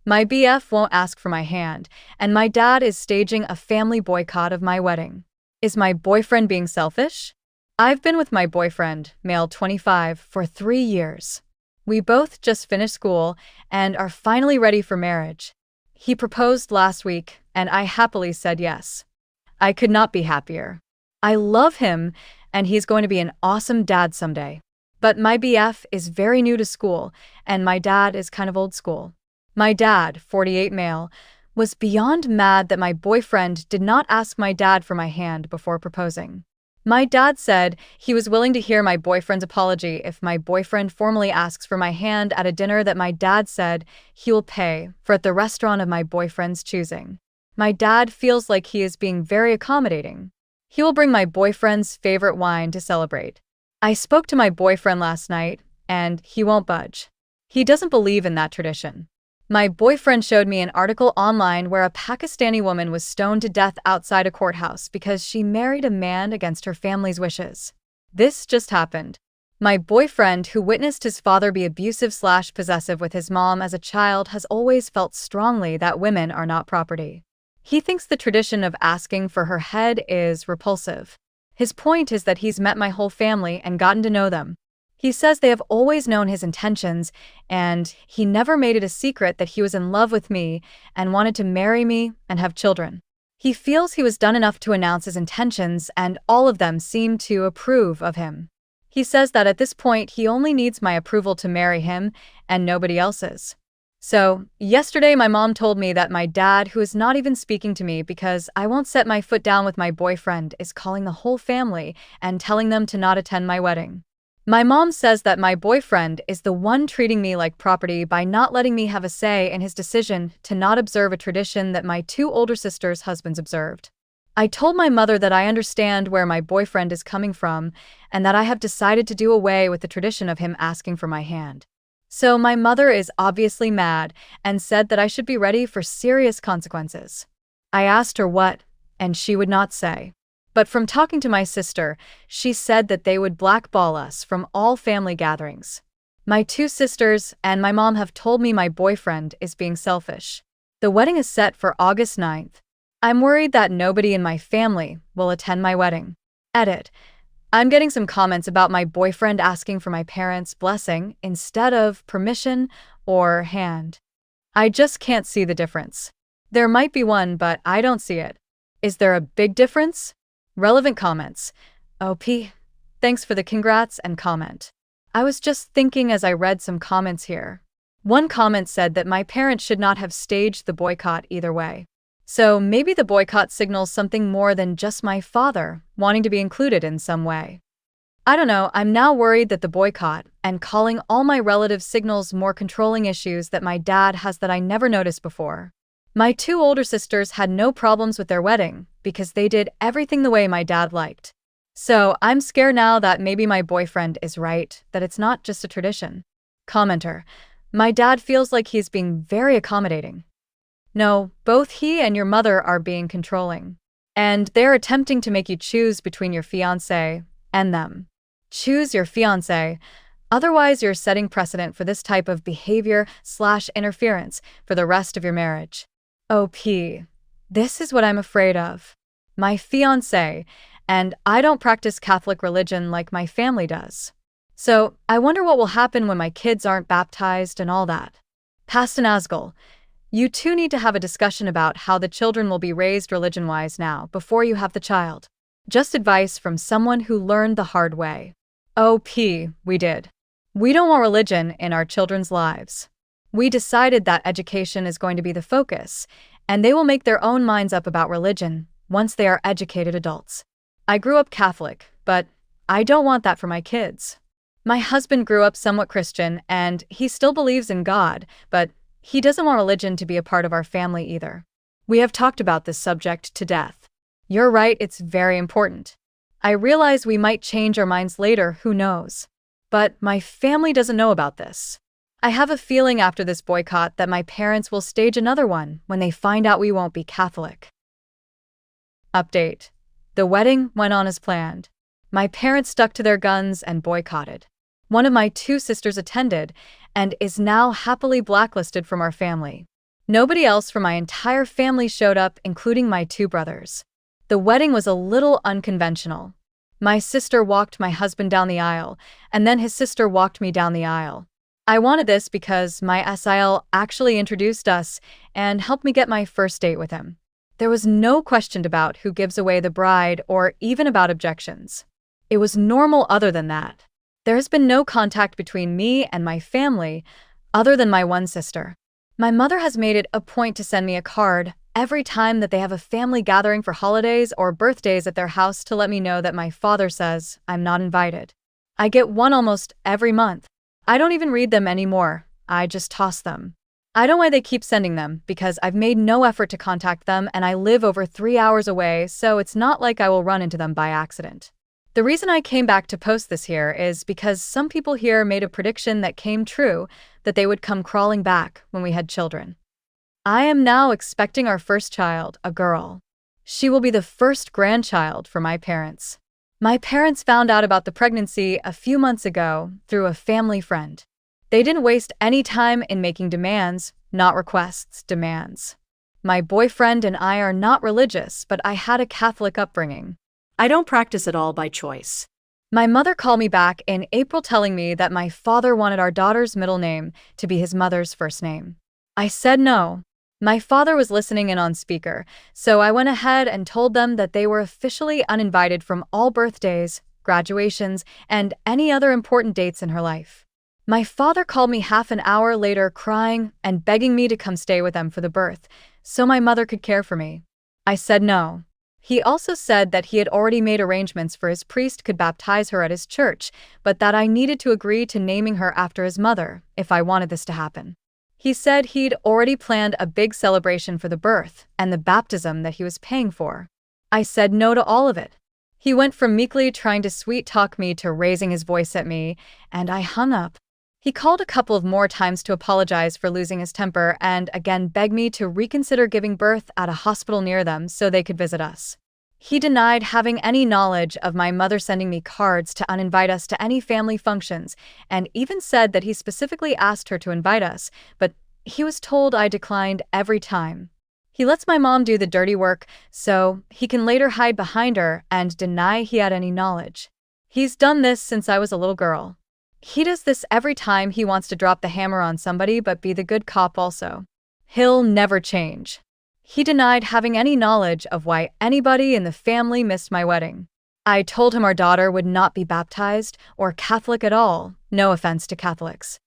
My BF won't ask for my hand, and my dad is staging a family boycott of my wedding. Is my boyfriend being selfish? I've been with my boyfriend, male 25, for 3 years. We both just finished school and are finally ready for marriage. He proposed last week, and I happily said yes. I could not be happier. I love him, and he's going to be an awesome dad someday. But my BF is very new to school, and my dad is kind of old school. My dad, 48 male, was beyond mad that my boyfriend did not ask my dad for my hand before proposing. My dad said he was willing to hear my boyfriend's apology if my boyfriend formally asks for my hand at a dinner that my dad said he will pay for at the restaurant of my boyfriend's choosing. My dad feels like he is being very accommodating. He will bring my boyfriend's favorite wine to celebrate. I spoke to my boyfriend last night, and he won't budge. He doesn't believe in that tradition. My boyfriend showed me an article online where a Pakistani woman was stoned to death outside a courthouse because she married a man against her family's wishes. This just happened. My boyfriend, who witnessed his father be abusive/possessive with his mom as a child, has always felt strongly that women are not property. He thinks the tradition of asking for her head is repulsive. His point is that he's met my whole family and gotten to know them. He says they have always known his intentions, and he never made it a secret that he was in love with me and wanted to marry me and have children. He feels he was done enough to announce his intentions, and all of them seem to approve of him. He says that at this point he only needs my approval to marry him and nobody else's. So, yesterday my mom told me that my dad, who is not even speaking to me because I won't set my foot down with my boyfriend, is calling the whole family and telling them to not attend my wedding. My mom says that my boyfriend is the one treating me like property by not letting me have a say in his decision to not observe a tradition that my 2 older sisters' husbands observed. I told my mother that I understand where my boyfriend is coming from and that I have decided to do away with the tradition of him asking for my hand. So my mother is obviously mad and said that I should be ready for serious consequences. I asked her what, and she would not say. But from talking to my sister, she said that they would blackball us from all family gatherings. My 2 sisters and my mom have told me my boyfriend is being selfish. The wedding is set for August 9th. I'm worried that nobody in my family will attend my wedding. Edit. I'm getting some comments about my boyfriend asking for my parents' blessing instead of permission or hand. I just can't see the difference. There might be one, but I don't see it. Is there a big difference? Relevant comments. OP. Thanks for the congrats and comment. I was just thinking as I read some comments here. One comment said that my parents should not have staged the boycott either way. So maybe the boycott signals something more than just my father wanting to be included in some way. I don't know, I'm now worried that the boycott and calling all my relatives signals more controlling issues that my dad has that I never noticed before. My 2 older sisters had no problems with their wedding because they did everything the way my dad liked. So I'm scared now that maybe my boyfriend is right, that it's not just a tradition. Commenter. My dad feels like he's being very accommodating. No, both he and your mother are being controlling. And they're attempting to make you choose between your fiancé and them. Choose your fiancé. Otherwise, you're setting precedent for this type of behavior/interference for the rest of your marriage. OP. This is what I'm afraid of. My fiancé, and I don't practice Catholic religion like my family does. So I wonder what will happen when my kids aren't baptized and all that. Pastor Nazgul, you 2 need to have a discussion about how the children will be raised religion-wise now before you have the child. Just advice from someone who learned the hard way. OP, we did. We don't want religion in our children's lives. We decided that education is going to be the focus, and they will make their own minds up about religion once they are educated adults. I grew up Catholic, but I don't want that for my kids. My husband grew up somewhat Christian, and he still believes in God, but he doesn't want religion to be a part of our family either. We have talked about this subject to death. You're right, it's very important. I realize we might change our minds later, who knows? But my family doesn't know about this. I have a feeling after this boycott that my parents will stage another one when they find out we won't be Catholic. Update. The wedding went on as planned. My parents stuck to their guns and boycotted. One of my 2 sisters attended and is now happily blacklisted from our family. Nobody else from my entire family showed up, including my two brothers. The wedding was a little unconventional. My sister walked my husband down the aisle, and then his sister walked me down the aisle. I wanted this because my SIL actually introduced us and helped me get my first date with him. There was no question about who gives away the bride or even about objections. It was normal other than that. There has been no contact between me and my family other than my one sister. My mother has made it a point to send me a card every time that they have a family gathering for holidays or birthdays at their house to let me know that my father says I'm not invited. I get one almost every month. I don't even read them anymore. I just toss them. I don't know why they keep sending them because I've made no effort to contact them and I live over 3 hours away, so it's not like I will run into them by accident. The reason I came back to post this here is because some people here made a prediction that came true, that they would come crawling back when we had children. I am now expecting our first child, a girl. She will be the first grandchild for my parents. My parents found out about the pregnancy a few months ago through a family friend. They didn't waste any time in making demands, not requests, demands. My boyfriend and I are not religious, but I had a Catholic upbringing. I don't practice at all by choice. My mother called me back in April telling me that my father wanted our daughter's middle name to be his mother's first name. I said no. My father was listening in on speaker, so I went ahead and told them that they were officially uninvited from all birthdays, graduations, and any other important dates in her life. My father called me half an hour later crying and begging me to come stay with them for the birth, so my mother could care for me. I said no. He also said that he had already made arrangements for his priest could baptize her at his church, but that I needed to agree to naming her after his mother if I wanted this to happen. He said he'd already planned a big celebration for the birth and the baptism that he was paying for. I said no to all of it. He went from meekly trying to sweet-talk me to raising his voice at me, and I hung up. He called a couple of more times to apologize for losing his temper and again begged me to reconsider giving birth at a hospital near them so they could visit us. He denied having any knowledge of my mother sending me cards to uninvite us to any family functions and even said that he specifically asked her to invite us, but he was told I declined every time. He lets my mom do the dirty work so he can later hide behind her and deny he had any knowledge. He's done this since I was a little girl. He does this every time he wants to drop the hammer on somebody but be the good cop also. He'll never change. He denied having any knowledge of why anybody in the family missed my wedding. I told him our daughter would not be baptized or Catholic at all, no offense to Catholics.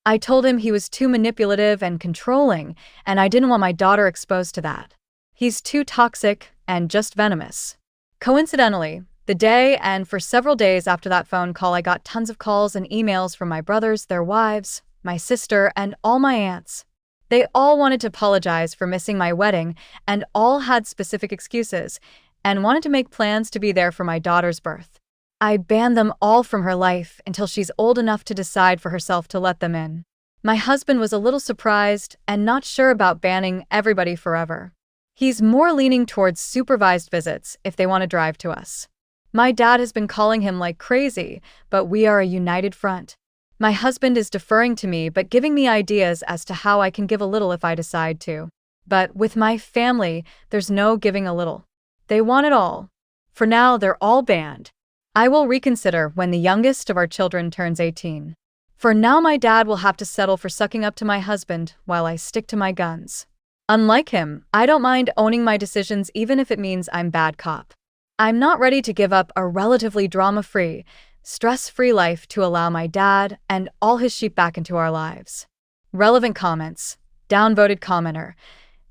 I told him he was too manipulative and controlling, and I didn't want my daughter exposed to that. He's too toxic and just venomous. Coincidentally, the day and for several days after that phone call, I got tons of calls and emails from my brothers, their wives, my sister, and all my aunts. They all wanted to apologize for missing my wedding and all had specific excuses and wanted to make plans to be there for my daughter's birth. I banned them all from her life until she's old enough to decide for herself to let them in. My husband was a little surprised and not sure about banning everybody forever. He's more leaning towards supervised visits if they want to drive to us. My dad has been calling him like crazy, but we are a united front. My husband is deferring to me but giving me ideas as to how I can give a little if I decide to. But with my family, there's no giving a little. They want it all. For now, they're all banned. I will reconsider when the youngest of our children turns 18. For now, my dad will have to settle for sucking up to my husband while I stick to my guns. Unlike him, I don't mind owning my decisions even if it means I'm bad cop. I'm not ready to give up a relatively drama-free, stress-free life to allow my dad and all his sheep back into our lives. Relevant comments. Downvoted commenter.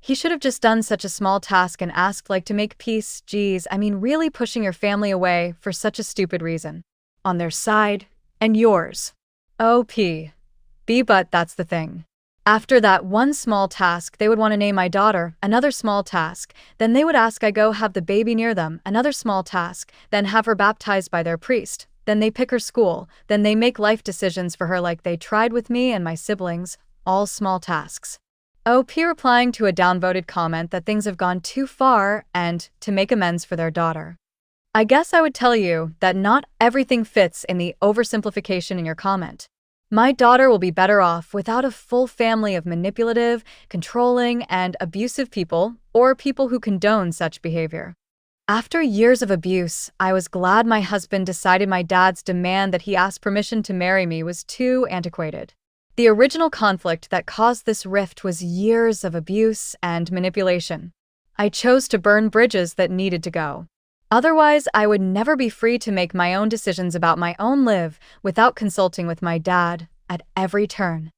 He should have just done such a small task and asked like to make peace. Geez, I mean really pushing your family away for such a stupid reason. On their side and yours. OP. B but that's the thing. After that one small task, they would want to name my daughter, another small task. Then they would ask I go have the baby near them, another small task. Then have her baptized by their priest. Then they pick her school. Then they make life decisions for her like they tried with me and my siblings, all small tasks. OP replying to a downvoted comment that things have gone too far and to make amends for their daughter. I guess I would tell you that not everything fits in the oversimplification in your comment. My daughter will be better off without a full family of manipulative, controlling, and abusive people, or people who condone such behavior. After years of abuse, I was glad my husband decided my dad's demand that he ask permission to marry me was too antiquated. The original conflict that caused this rift was years of abuse and manipulation. I chose to burn bridges that needed to go. Otherwise, I would never be free to make my own decisions about my own life without consulting with my dad at every turn.